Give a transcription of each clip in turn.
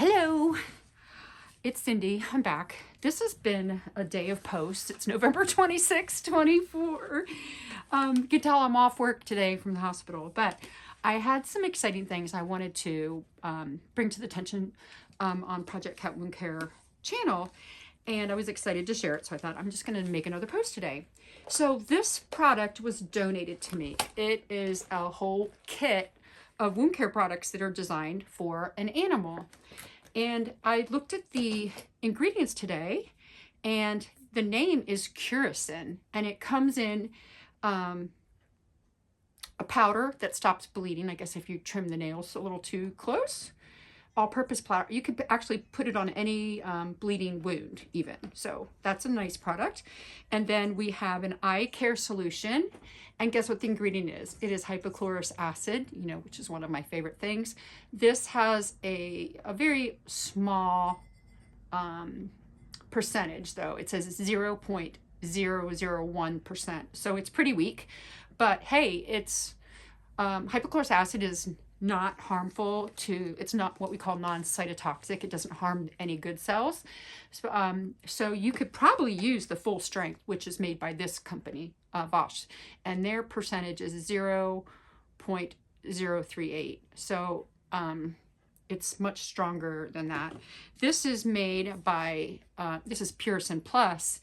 Hello, it's Cindy. I'm back. This has been a day of posts. It's November 26, 24. You can tell I'm off work today from the hospital, but I had some exciting things I wanted to bring to the attention on Project Cat Wound Care channel, and I was excited to share it, so I thought I'm just going to make another post today. So this product was donated to me. It is a whole kit of wound care products that are designed for an animal. And I looked at the ingredients today, and the name is Curacin, and it comes in a powder that stops bleeding. I guess if you trim the nails a little too close. All-purpose powder. You could actually put it on any bleeding wound even. So that's a nice product. And then we have an eye care solution. And guess what the ingredient is? It is hypochlorous acid, which is one of my favorite things. This has a very small percentage, though. It says 0.001%. So it's pretty weak. But hey, it's hypochlorous acid is not harmful to, it's not what we call non-cytotoxic. It doesn't harm any good cells. So you could probably use the full strength, which is made by this company, Bosch, and their percentage is 0.038. So it's much stronger than that. This is made by, this is Puricin Plus,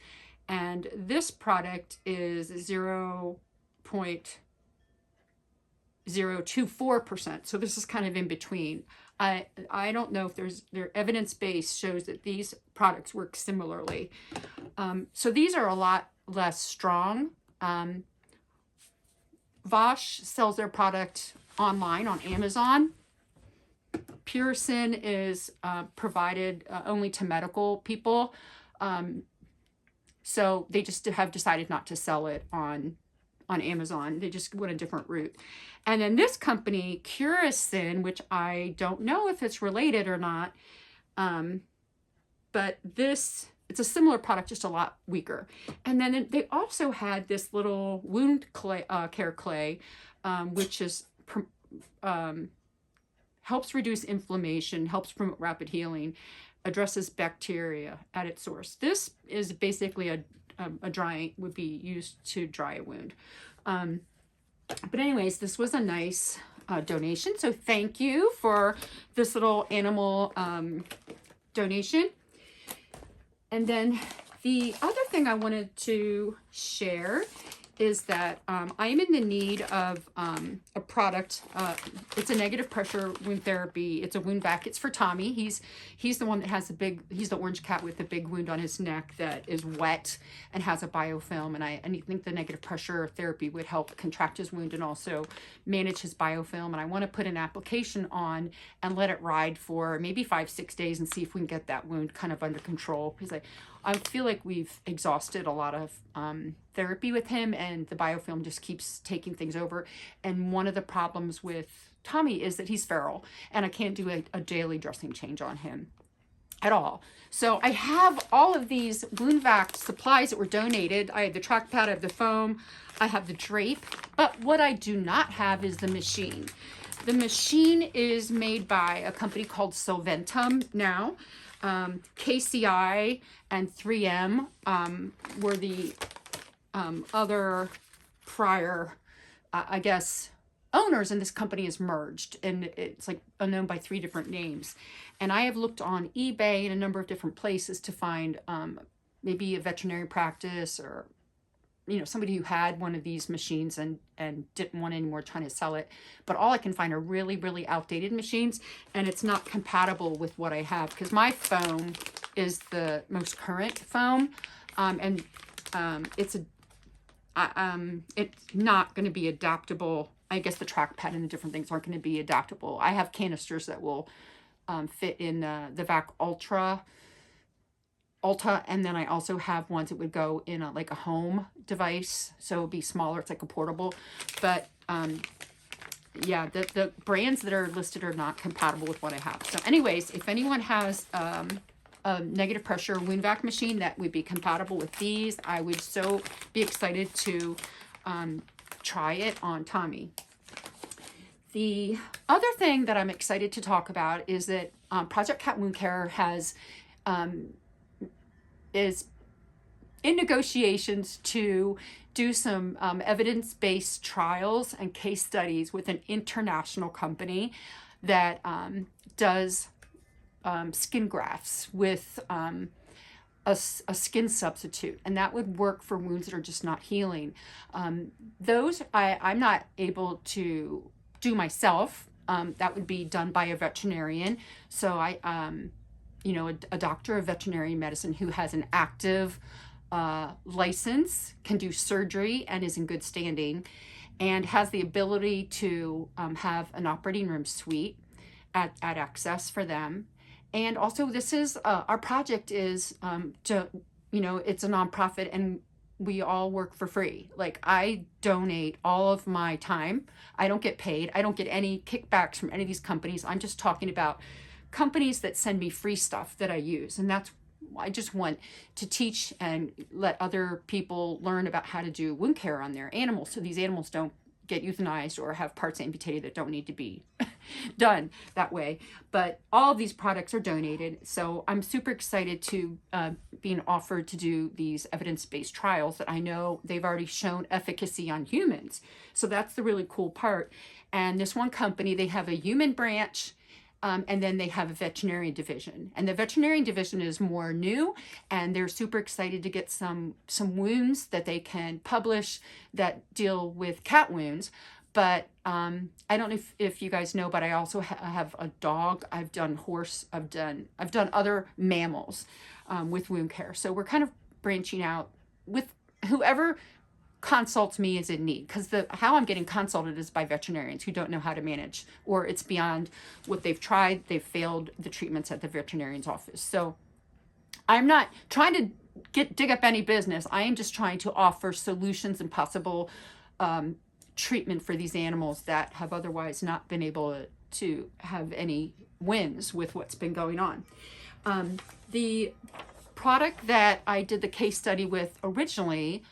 and this product is 0.024%. So this is kind of in between. I don't know if their evidence base shows that these products work similarly. So these are a lot less strong. Bosch sells their product online on Amazon. Puricin is provided only to medical people. So they just have decided not to sell it on Amazon. They just went a different route. And then this company, Curacin, which I don't know if it's related or not, but it's a similar product, just a lot weaker. And then they also had this little wound care clay, which is helps reduce inflammation, helps promote rapid healing, addresses bacteria at its source. This is basically a drying, would be used to dry a wound. But anyways, this was a nice donation. So thank you for this little animal donation. And then the other thing I wanted to share is that I am in the need of a product. It's a negative pressure wound therapy. It's a wound vac. It's for Tommy. He's the one that has he's the orange cat with the big wound on his neck that is wet and has a biofilm. And I think the negative pressure therapy would help contract his wound and also manage his biofilm. And I want to put an application on and let it ride for maybe 5-6 days and see if we can get that wound kind of under control. Because I feel like we've exhausted a lot of therapy with him, and the biofilm just keeps taking things over. And one of the problems with Tommy is that he's feral, and I can't do a daily dressing change on him at all. So I have all of these wound vac supplies that were donated. I have the trackpad, I have the foam, I have the drape, but what I do not have is the machine. The machine is made by a company called Solventum now. KCI and 3M were the other prior, I guess, owners, and this company is merged, and it's like known by 3 different names. And I have looked on eBay and a number of different places to find maybe a veterinary practice or somebody who had one of these machines and didn't want anymore trying to sell it. But all I can find are really, really outdated machines, and it's not compatible with what I have because my foam is the most current foam, and it's not going to be adaptable. I guess the trackpad and the different things aren't going to be adaptable. I have canisters that will fit in the VAC Ulta, and then I also have ones that would go in like a home device, so it would be smaller. It's like a portable, but yeah, the brands that are listed are not compatible with what I have. So anyways, if anyone has a negative pressure wound vac machine that would be compatible with these, I would so be excited to try it on Tommy. The other thing that I'm excited to talk about is that Project Cat Wound Care is in negotiations to do some evidence-based trials and case studies with an international company that does skin grafts with a skin substitute, and that would work for wounds that are just not healing. Those I'm not able to do myself. That would be done by a veterinarian. So a doctor of veterinary medicine who has an active license, can do surgery and is in good standing, and has the ability to have an operating room suite at access for them. And also this is our project is it's a nonprofit, and we all work for free. Like, I donate all of my time. I don't get paid. I don't get any kickbacks from any of these companies. I'm just talking about companies that send me free stuff that I use. And I just want to teach and let other people learn about how to do wound care on their animals, so these animals don't get euthanized or have parts amputated that don't need to be done that way. But all of these products are donated, so I'm super excited to being offered to do these evidence-based trials that I know they've already shown efficacy on humans. So that's the really cool part. And this one company, they have a human branch, and then they have a veterinarian division. And the veterinarian division is more new, and they're super excited to get some wounds that they can publish that deal with cat wounds. But I don't know if you guys know, but I also have a dog. I've done horse. I've done other mammals with wound care. So we're kind of branching out with whoever consults me is in need, because how I'm getting consulted is by veterinarians who don't know how to manage, or it's beyond what they've tried. They've failed the treatments at the veterinarian's office. So I'm not trying to dig up any business. I am just trying to offer solutions and possible treatment for these animals that have otherwise not been able to have any wins with what's been going on. The product that I did the case study with originally,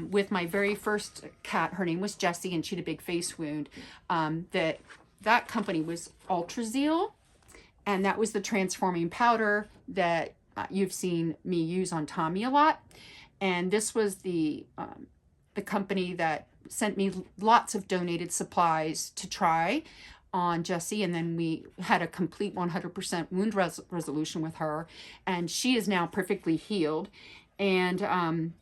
with my very first cat, her name was Jessie, and she had a big face wound. That company was Ultrazeal, and that was the transforming powder that you've seen me use on Tommy a lot. And this was the company that sent me lots of donated supplies to try on Jessie, and then we had a complete 100% wound resolution with her, and she is now perfectly healed. And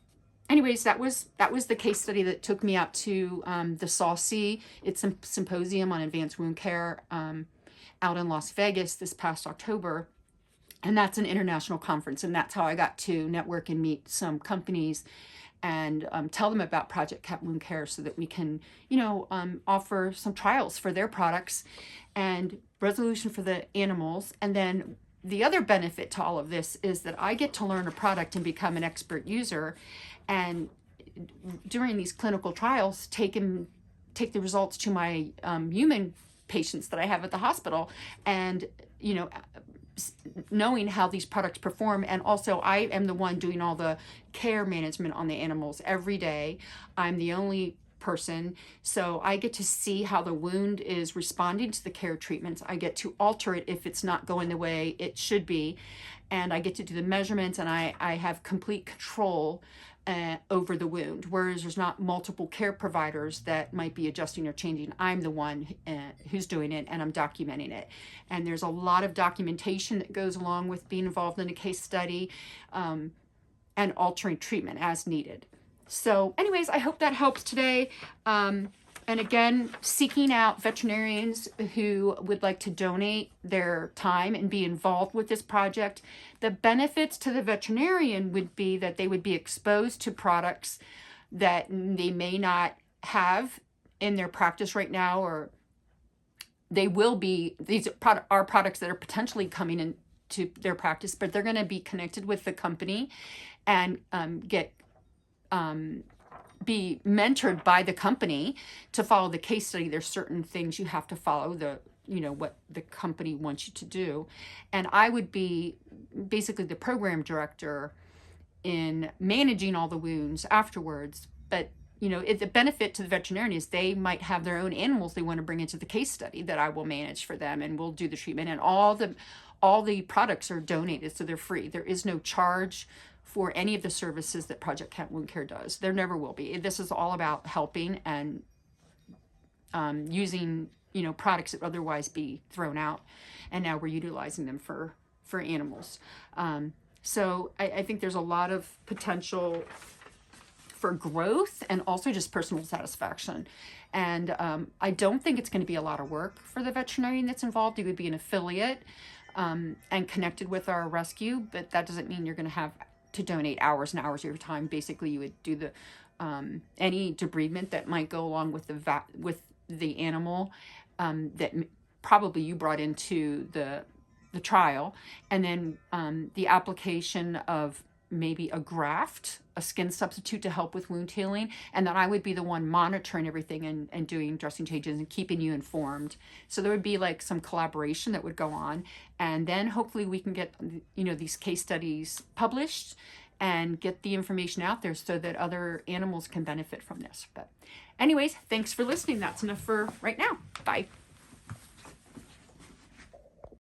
anyways, that was the case study that took me out to the SAWC. It's a symposium on advanced wound care out in Las Vegas this past October. And that's an international conference, and that's how I got to network and meet some companies and tell them about Project Cat Wound Care, so that we can, offer some trials for their products and resolution for the animals. And then the other benefit to all of this is that I get to learn a product and become an expert user, and during these clinical trials, take the results to my human patients that I have at the hospital, and knowing how these products perform. And also, I am the one doing all the care management on the animals every day. I'm the only person, so I get to see how the wound is responding to the care treatments. I get to alter it if it's not going the way it should be, and I get to do the measurements, and I have complete control over the wound, whereas there's not multiple care providers that might be adjusting or changing. I'm the one who's doing it, and I'm documenting it. And there's a lot of documentation that goes along with being involved in a case study, and altering treatment as needed. So anyways, I hope that helps today. And again, seeking out veterinarians who would like to donate their time and be involved with this project. The benefits to the veterinarian would be that they would be exposed to products that they may not have in their practice right now, or they will be. These are products that are potentially coming into their practice, but they're going to be connected with the company and be mentored by the company to follow the case study. There's certain things you have to follow, what the company wants you to do. And I would be basically the program director in managing all the wounds afterwards, but the benefit to the veterinarian is they might have their own animals they want to bring into the case study that I will manage for them, and we'll do the treatment, and all the products are donated, so they're free. There is no charge for any of the services that Project Cat Wound Care does. There never will be. This is all about helping and using products that would otherwise be thrown out, and now we're utilizing them for animals. So I think there's a lot of potential for growth and also just personal satisfaction. And I don't think it's going to be a lot of work for the veterinarian that's involved. He would be an affiliate and connected with our rescue, but that doesn't mean you're going to have to donate hours and hours of your time. Basically, you would do the any debridement that might go along with the animal that probably you brought into the trial, and then the application of maybe a graft, a skin substitute to help with wound healing, and then I would be the one monitoring everything and doing dressing changes and keeping you informed. So there would be like some collaboration that would go on, and then hopefully we can get these case studies published and get the information out there so that other animals can benefit from this. But anyways, thanks for listening. That's enough for right now. Bye.